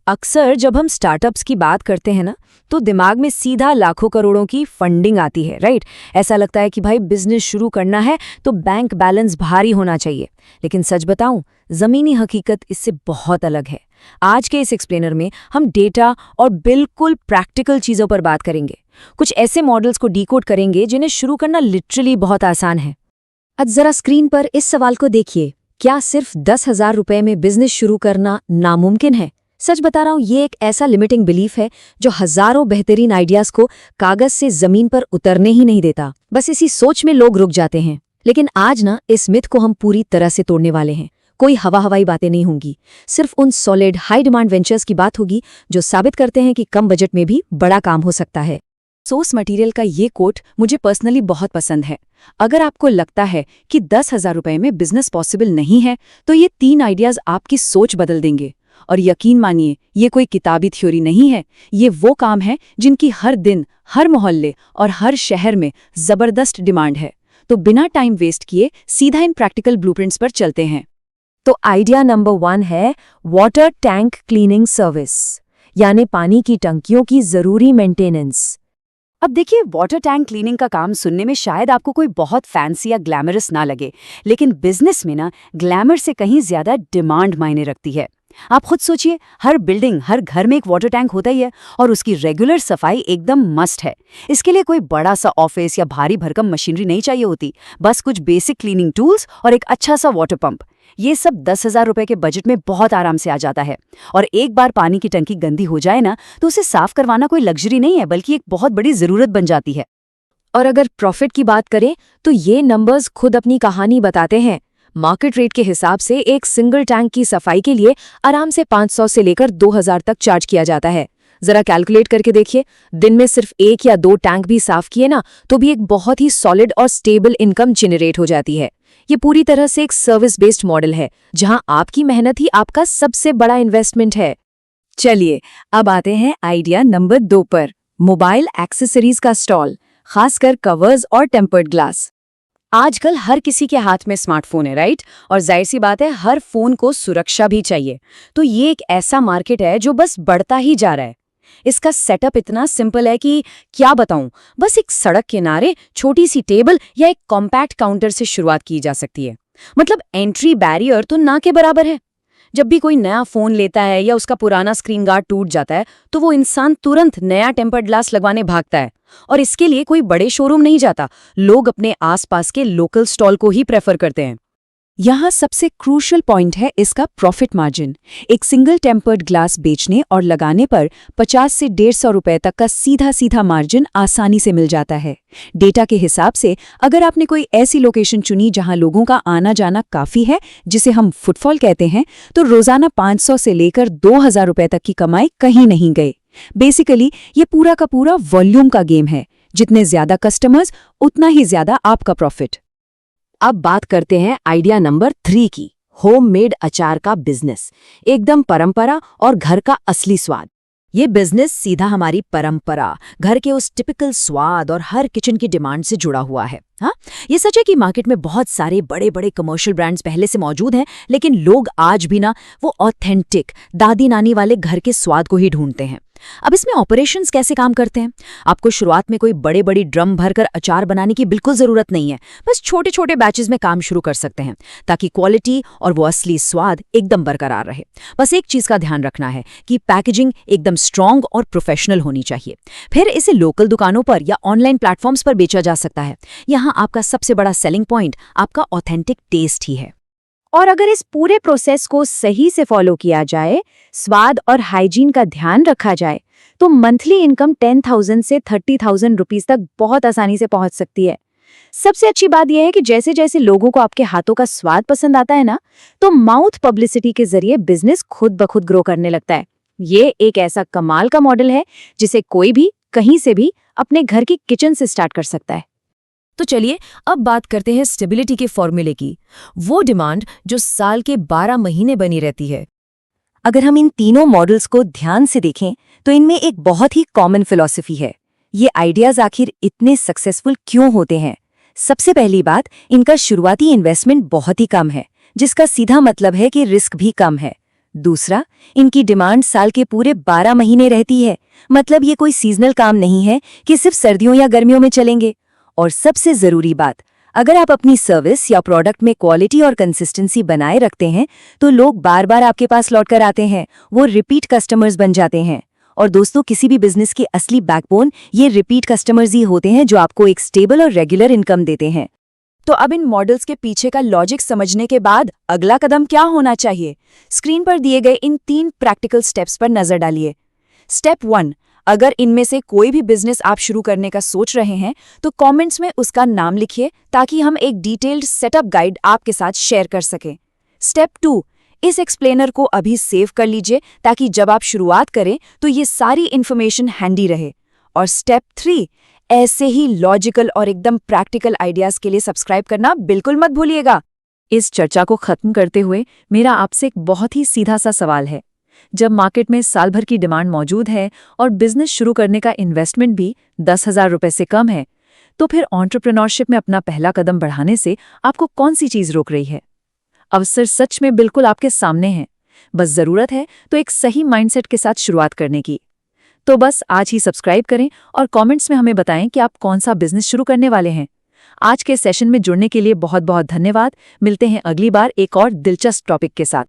अक्सर जब हम स्टार्टअप्स की बात करते हैं ना, तो दिमाग में सीधा लाखों करोड़ों की फंडिंग आती है, राइट। ऐसा लगता है कि भाई बिजनेस शुरू करना है तो बैंक बैलेंस भारी होना चाहिए। लेकिन सच बताऊं, जमीनी हकीकत इससे बहुत अलग है। आज के इस एक्सप्लेनर में हम डेटा और बिल्कुल प्रैक्टिकल चीज़ों पर बात करेंगे। कुछ ऐसे मॉडल्स को डीकोड करेंगे जिन्हें शुरू करना लिटरली बहुत आसान है। आज जरा स्क्रीन पर इस सवाल को देखिए, क्या सिर्फ 10,000 रुपए में बिजनेस शुरू करना नामुमकिन है? सच बता रहा हूं, ये एक ऐसा लिमिटिंग बिलीफ है जो हजारों बेहतरीन आइडियाज को कागज से जमीन पर उतरने ही नहीं देता। बस इसी सोच में लोग रुक जाते हैं। लेकिन आज ना इस मिथ को हम पूरी तरह से तोड़ने वाले हैं। कोई हवाई बातें नहीं होंगी, सिर्फ उन सॉलिड हाई डिमांड वेंचर्स की बात होगी जो साबित करते हैं कि कम बजट में भी बड़ा काम हो सकता है। सोर्स मटेरियल का ये कोट मुझे पर्सनली बहुत पसंद है। अगर आपको लगता है कि 10,000 रुपए में बिजनेस पॉसिबल नहीं है, तो ये 3 आइडियाज आपकी सोच बदल देंगे। और यकीन मानिए, ये कोई किताबी थ्योरी नहीं है। ये वो काम है जिनकी हर दिन, हर मोहल्ले और हर शहर में जबरदस्त डिमांड है। तो बिना टाइम वेस्ट किए सीधा इन प्रैक्टिकल ब्लूप्रिंट्स पर चलते हैं। तो आइडिया नंबर 1 है वाटर टैंक क्लीनिंग सर्विस, यानी पानी की टंकियों की जरूरी मेंटेनेंस। अब देखिए, वाटर टैंक क्लीनिंग का काम सुनने में शायद आपको कोई बहुत फैंसी या ग्लैमरस ना लगे, लेकिन बिजनेस में ना ग्लैमर से कहीं ज्यादा डिमांड मायने रखती है। आप खुद सोचिए, हर बिल्डिंग, हर घर में एक वाटर टैंक होता ही है और उसकी रेगुलर सफाई एकदम मस्ट है। इसके लिए कोई बड़ा सा ऑफिस या भारी भरकम मशीनरी नहीं चाहिए होती, बस कुछ बेसिक क्लीनिंग टूल्स और एक अच्छा सा वाटर पंप। ये सब 10,000 रुपए के बजट में बहुत आराम से आ जाता है। और एक बार पानी की टंकी गंदी हो जाए ना, तो उसे साफ करवाना कोई लग्जरी नहीं है, बल्कि एक बहुत बड़ी जरूरत बन जाती है। और अगर प्रॉफिट की बात करें तो ये नंबर्स खुद अपनी कहानी बताते हैं। मार्केट रेट के हिसाब से एक सिंगल टैंक की सफाई के लिए आराम से 500 से लेकर 2,000 तक चार्ज किया जाता है। जरा कैलकुलेट करके देखिए, दिन में सिर्फ 1 या 2 टैंक भी साफ किए ना, तो भी एक बहुत ही सॉलिड और स्टेबल इनकम जनरेट हो जाती है। ये पूरी तरह से एक सर्विस बेस्ड मॉडल है, जहां आपकी मेहनत ही आपका सबसे बड़ा इन्वेस्टमेंट है। चलिए, अब आते हैं आइडिया नंबर 2 पर, मोबाइल एक्सेसरीज का स्टॉल, खासकर कवर्स और टेम्पर्ड ग्लास। आजकल हर किसी के हाथ में स्मार्टफोन है, राइट? और जाहिर सी बात है, हर फोन को सुरक्षा भी चाहिए। तो ये एक ऐसा मार्केट है जो बस बढ़ता ही जा रहा है। इसका सेटअप इतना सिंपल है कि क्या बताऊं, बस एक सड़क किनारे छोटी सी टेबल या एक कॉम्पैक्ट काउंटर से शुरुआत की जा सकती है। मतलब एंट्री बैरियर तो ना के बराबर है। जब भी कोई नया फोन लेता है या उसका पुराना स्क्रीन गार्ड टूट जाता है, तो वो इंसान तुरंत नया टेम्पर्ड ग्लास लगवाने भागता है। और इसके लिए कोई बड़े शोरूम नहीं जाता, लोग अपने आसपास के लोकल स्टॉल को ही प्रेफर करते हैं। यहाँ सबसे क्रूशियल पॉइंट है इसका प्रॉफिट मार्जिन। एक सिंगल टेम्पर्ड ग्लास बेचने और लगाने पर 50 से 150 रुपए तक का सीधा मार्जिन आसानी से मिल जाता है। डेटा के हिसाब से अगर आपने कोई ऐसी लोकेशन चुनी जहां लोगों का आना जाना काफी है, जिसे हम फुटफॉल कहते हैं, तो रोजाना 500 से लेकर 2,000 रुपए तक की कमाई कहीं नहीं गई। बेसिकली ये पूरा का पूरा वॉल्यूम का गेम है। जितने ज्यादा कस्टमर्स, उतना ही ज्यादा आपका प्रॉफिट। अब बात करते हैं आइडिया नंबर 3 की, होममेड अचार का बिजनेस। एकदम परंपरा और घर का असली स्वाद। ये बिजनेस सीधा हमारी परंपरा, घर के उस टिपिकल स्वाद और हर किचन की डिमांड से जुड़ा हुआ है। हाँ, ये सच है कि मार्केट में बहुत सारे बड़े बड़े कमर्शियल ब्रांड्स पहले से मौजूद हैं, लेकिन लोग आज भी ना वो ऑथेंटिक दादी नानी वाले घर के स्वाद को ही ढूंढते हैं। अब इसमें ऑपरेशंस कैसे काम करते हैं? आपको शुरुआत में कोई बड़े बड़ी ड्रम भरकर अचार बनाने की बिल्कुल जरूरत नहीं है। बस छोटे छोटे बैचेस में काम शुरू कर सकते हैं, ताकि क्वालिटी और वो असली स्वाद एकदम बरकरार रहे। बस एक चीज का ध्यान रखना है कि पैकेजिंग एकदम स्ट्रॉन्ग और प्रोफेशनल होनी चाहिए। फिर इसे लोकल दुकानों पर या ऑनलाइन प्लेटफॉर्म्स पर बेचा जा सकता है। यहाँ आपका सबसे बड़ा सेलिंग पॉइंट आपका ऑथेंटिक टेस्ट ही है। और अगर इस पूरे प्रोसेस को सही से फॉलो किया जाए, स्वाद और हाइजीन का ध्यान रखा जाए, तो मंथली इनकम 10,000 से 30,000 रुपीस तक बहुत आसानी से पहुंच सकती है। सबसे अच्छी बात यह है कि जैसे जैसे लोगों को आपके हाथों का स्वाद पसंद आता है ना, तो माउथ पब्लिसिटी के जरिए बिजनेस खुद ब खुद ग्रो करने लगता है। ये एक ऐसा कमाल का मॉडल है जिसे कोई भी कहीं से भी अपने घर की किचन से स्टार्ट कर सकता है। तो चलिए अब बात करते हैं स्टेबिलिटी के फॉर्मूले की, वो डिमांड जो साल के 12 महीने बनी रहती है। अगर हम इन तीनों मॉडल्स को ध्यान से देखें तो इनमें एक बहुत ही कॉमन फिलॉसफी है। ये आइडियाज आखिर इतने सक्सेसफुल क्यों होते हैं? सबसे पहली बात, इनका शुरुआती इन्वेस्टमेंट बहुत ही कम है, जिसका सीधा मतलब है कि रिस्क भी कम है। दूसरा, इनकी डिमांड साल के पूरे 12 महीने रहती है, मतलब ये कोई सीजनल काम नहीं है कि सिर्फ सर्दियों या गर्मियों में चलेंगे। और सबसे जरूरी बात, अगर आप अपनी सर्विस या प्रोडक्ट में क्वालिटी और कंसिस्टेंसी बनाए रखते हैं तो लोग बार बार आपके पास लौटकर आते हैं, वो रिपीट कस्टमर्स बन जाते हैं। और दोस्तों, किसी भी बिजनेस की असली बैकबोन ये रिपीट कस्टमर्स ही होते हैं जो आपको एक स्टेबल और रेगुलर इनकम देते हैं। तो अब इन मॉडल्स के पीछे का लॉजिक समझने के बाद अगला कदम क्या होना चाहिए? स्क्रीन पर दिए गए इन 3 प्रैक्टिकल स्टेप्स पर नजर डालिए। स्टेप 1, अगर इनमें से कोई भी बिजनेस आप शुरू करने का सोच रहे हैं तो कमेंट्स में उसका नाम लिखिए ताकि हम एक डिटेल्ड सेटअप गाइड आपके साथ शेयर कर सकें। स्टेप 2, इस एक्सप्लेनर को अभी सेव कर लीजिए ताकि जब आप शुरुआत करें तो ये सारी इन्फॉर्मेशन हैंडी रहे। और स्टेप 3, ऐसे ही लॉजिकल और एकदम प्रैक्टिकल आइडियाज के लिए सब्सक्राइब करना बिल्कुल मत भूलिएगा। इस चर्चा को खत्म करते हुए मेरा आपसे एक बहुत ही सीधा सा सवाल है। जब मार्केट में साल भर की डिमांड मौजूद है और बिजनेस शुरू करने का इन्वेस्टमेंट भी 10,000 रुपए से कम है, तो फिर एंटरप्रेन्योरशिप में अपना पहला कदम बढ़ाने से आपको कौन सी चीज रोक रही है? अवसर सच में बिल्कुल आपके सामने है, बस जरूरत है तो एक सही माइंडसेट के साथ शुरुआत करने की। तो बस आज ही सब्सक्राइब करें और कमेंट्स में हमें बताएं कि आप कौन सा बिजनेस शुरू करने वाले हैं। आज के सेशन में जुड़ने के लिए बहुत बहुत धन्यवाद। मिलते हैं अगली बार एक और दिलचस्प टॉपिक के साथ।